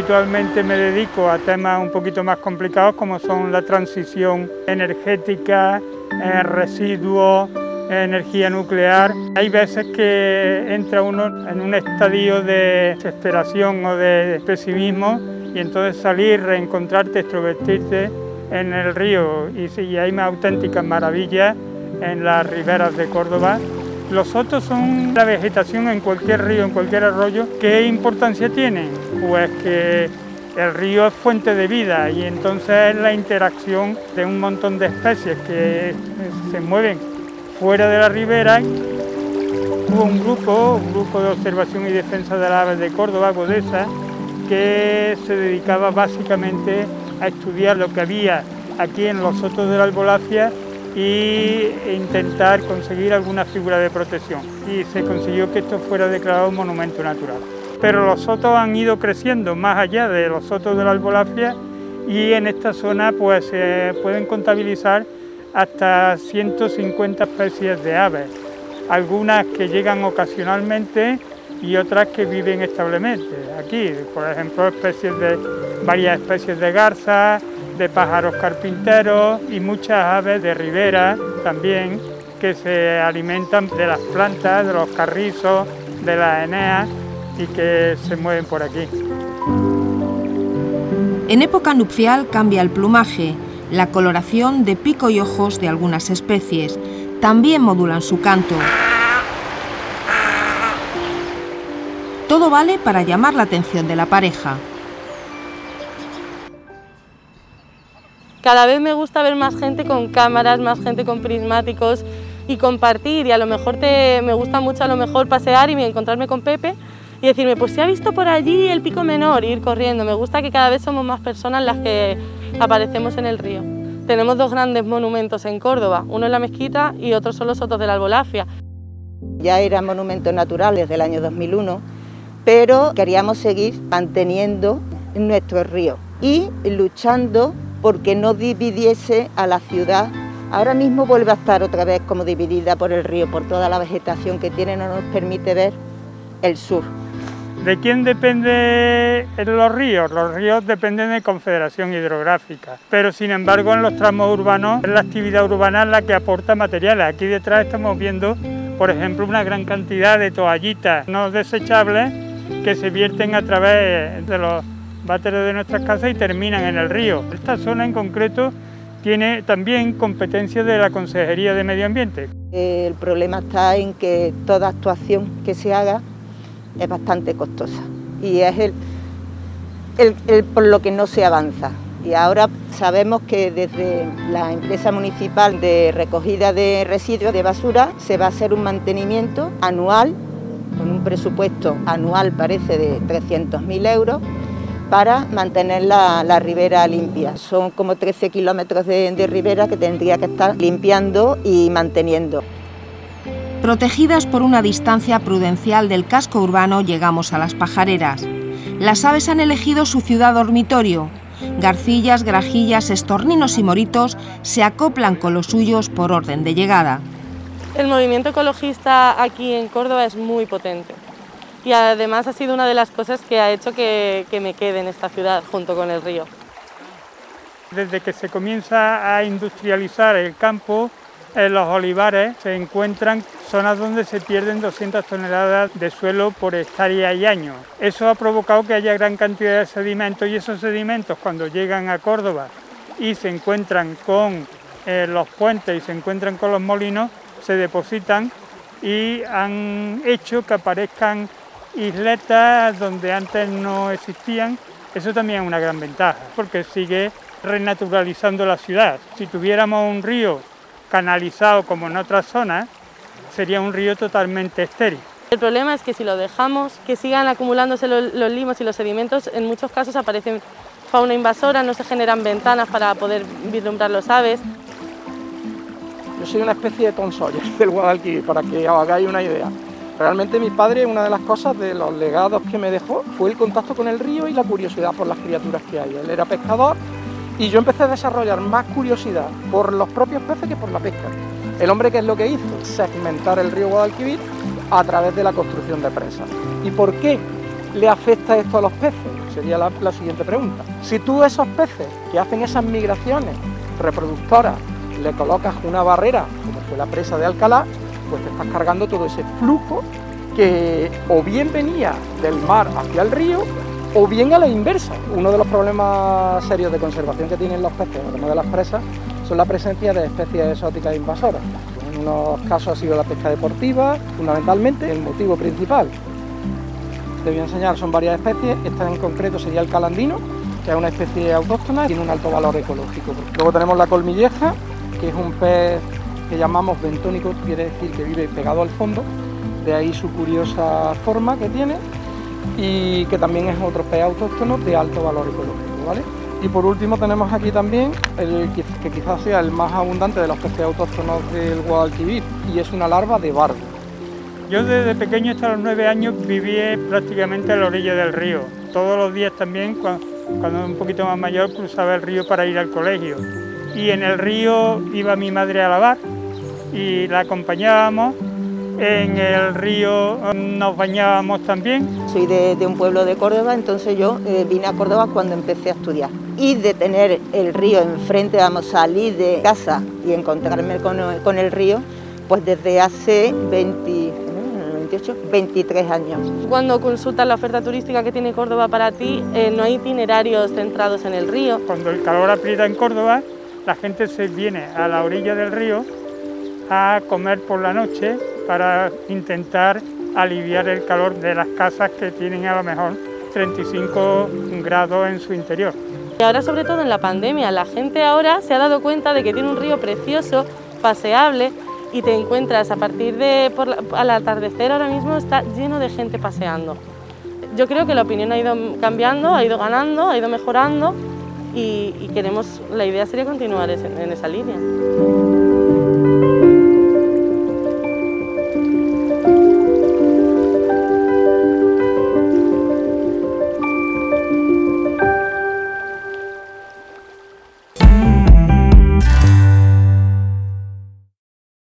habitualmente me dedico a temas un poquito más complicados como son la transición energética, residuos, energía nuclear. Hay veces que entra uno en un estadio de desesperación o de pesimismo y entonces salir, reencontrarte, extrovertirte en el río y hay auténticas maravillas en las riberas de Córdoba. Los sotos son la vegetación en cualquier río, en cualquier arroyo. ¿Qué importancia tienen? Pues que el río es fuente de vida y entonces es la interacción de un montón de especies que se mueven fuera de la ribera. Hubo un grupo de observación y defensa de las aves de Córdoba, GODESA, que se dedicaba básicamente a estudiar lo que había aquí en los sotos de la Albolafia e intentar conseguir alguna figura de protección. Y se consiguió que esto fuera declarado monumento natural. Pero los sotos han ido creciendo más allá de los sotos de la Albolafia y en esta zona pues se pueden contabilizar hasta 150 especies de aves, algunas que llegan ocasionalmente y otras que viven establemente. Aquí, por ejemplo, varias especies de garzas, de pájaros carpinteros y muchas aves de ribera también que se alimentan de las plantas, de los carrizos, de las eneas y que se mueven por aquí. En época nupcial cambia el plumaje, la coloración de pico y ojos de algunas especies. También modulan su canto. Todo vale para llamar la atención de la pareja. Cada vez me gusta ver más gente con cámaras, más gente con prismáticos y compartir, y a lo mejor me gusta mucho a lo mejor pasear y encontrarme con Pepe y decirme, pues si ha visto por allí el pico menor, e ir corriendo. Me gusta que cada vez somos más personas las que aparecemos en el río. Tenemos dos grandes monumentos en Córdoba, uno en la Mezquita y otro son los sotos de la Albolafia. Ya era monumento natural desde el año 2001, pero queríamos seguir manteniendo nuestro río y luchando porque no dividiese a la ciudad. Ahora mismo vuelve a estar otra vez como dividida por el río, por toda la vegetación que tiene, no nos permite ver el sur. ¿De quién dependen los ríos? Los ríos dependen de Confederación Hidrográfica, pero sin embargo en los tramos urbanos es la actividad urbana la que aporta materiales. Aquí detrás estamos viendo, por ejemplo, una gran cantidad de toallitas no desechables que se vierten a través de los váteres de nuestras casas y terminan en el río. Esta zona en concreto tiene también competencia de la Consejería de Medio Ambiente. El problema está en que toda actuación que se haga es bastante costosa y es por lo que no se avanza. Y ahora sabemos que desde la empresa municipal de recogida de residuos de basura se va a hacer un mantenimiento anual, con un presupuesto anual parece de 300.000 euros, para mantener la ribera limpia. Son como 13 kilómetros de ribera que tendría que estar limpiando y manteniendo. Protegidas por una distancia prudencial del casco urbano, llegamos a Las Pajareras. Las aves han elegido su ciudad dormitorio. Garcillas, grajillas, estorninos y moritos se acoplan con los suyos por orden de llegada. El movimiento ecologista aquí en Córdoba es muy potente y además ha sido una de las cosas que ha hecho que me quede en esta ciudad junto con el río. Desde que se comienza a industrializar el campo, en los olivares se encuentran zonas donde se pierden 200 toneladas de suelo por hectárea y año. Eso ha provocado que haya gran cantidad de sedimentos y esos sedimentos cuando llegan a Córdoba y se encuentran con los puentes y se encuentran con los molinos, se depositan y han hecho que aparezcan isletas donde antes no existían. Eso también es una gran ventaja porque sigue renaturalizando la ciudad. Si tuviéramos un río canalizado como en otras zonas, sería un río totalmente estéril. El problema es que si lo dejamos que sigan acumulándose los limos y los sedimentos, en muchos casos aparecen fauna invasora, no se generan ventanas para poder vislumbrar los aves. Yo soy una especie de Tom Sawyer del Guadalquivir, para que os hagáis una idea. Realmente mi padre, una de las cosas de los legados que me dejó fue el contacto con el río y la curiosidad por las criaturas que hay. Él era pescador y yo empecé a desarrollar más curiosidad por los propios peces que por la pesca. El hombre, ¿qué es lo que hizo? Segmentar el río Guadalquivir a través de la construcción de presas. ¿Y por qué le afecta esto a los peces? Sería la siguiente pregunta. Si tú a esos peces que hacen esas migraciones reproductoras le colocas una barrera, como fue la presa de Alcalá, pues te estás cargando todo ese flujo que o bien venía del mar hacia el río o bien a la inversa. Uno de los problemas serios de conservación que tienen los peces, además de las presas, son la presencia de especies exóticas invasoras. En unos casos ha sido la pesca deportiva, fundamentalmente, el motivo principal. Te voy a enseñar, son varias especies, esta en concreto sería el calandino, que es una especie autóctona y tiene un alto valor ecológico. Luego tenemos la colmilleja, que es un pez que llamamos bentónico, quiere decir que vive pegado al fondo, de ahí su curiosa forma que tiene, y que también es otro pez autóctono de alto valor ecológico, ¿vale? Y por último tenemos aquí también el que quizás sea el más abundante de los peces autóctonos del Guadalquivir, y es una larva de bardo. Yo desde pequeño hasta los 9 años viví prácticamente a la orilla del río. Todos los días también, cuando un poquito más mayor, cruzaba el río para ir al colegio. Y en el río iba mi madre a lavar y la acompañábamos. En el río nos bañábamos también. Soy de un pueblo de Córdoba, entonces yo vine a Córdoba cuando empecé a estudiar. Y de tener el río enfrente, vamos, salir de casa y encontrarme con el río, pues desde hace 23 años. Cuando consultas la oferta turística que tiene Córdoba para ti, no hay itinerarios centrados en el río. Cuando el calor aprieta en Córdoba, la gente se viene a la orilla del río a comer por la noche para intentar aliviar el calor de las casas que tienen a lo mejor 35 grados en su interior. Y ahora, sobre todo en la pandemia, la gente ahora se ha dado cuenta de que tiene un río precioso, paseable, y te encuentras a partir de al atardecer, ahora mismo está lleno de gente paseando. Yo creo que la opinión ha ido cambiando, ha ido ganando, ha ido mejorando y la idea sería continuar en esa línea.